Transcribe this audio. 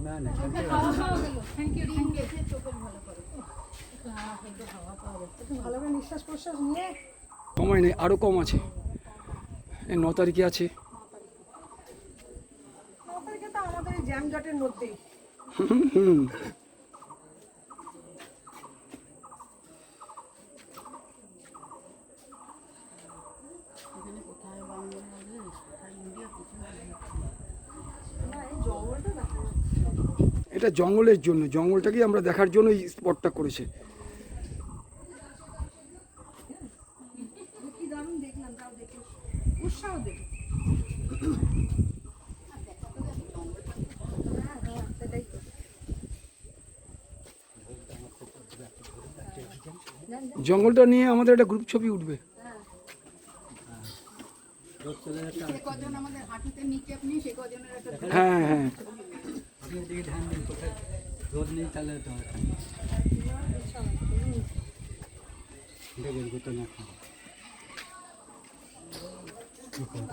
না না ভালো করে নিঃশ্বাস প্রশ্বাস নিয়ে সময় নেই, আরও কম আছে। এই 9 তারিখে আছে। 9 তারিখে তো আমাদের এই জ্যাম জটের মধ্যেই। এটা জঙ্গলের জন্য, জঙ্গলটাকেই আমরা দেখার জন্য এই স্পটটা করেছে। কি দারুণ দেখলাম, তাও দেখে উৎসাহ দেখে। সেটাই তো। জঙ্গলটা নিয়ে আমাদের একটা গ্রুপ ছবি উঠবে। হ্যাঁ হ্যাঁ দিকে ধ্যান দিন, কোথায় রোদ নেই তাহলে তো দেখবেন গোটা না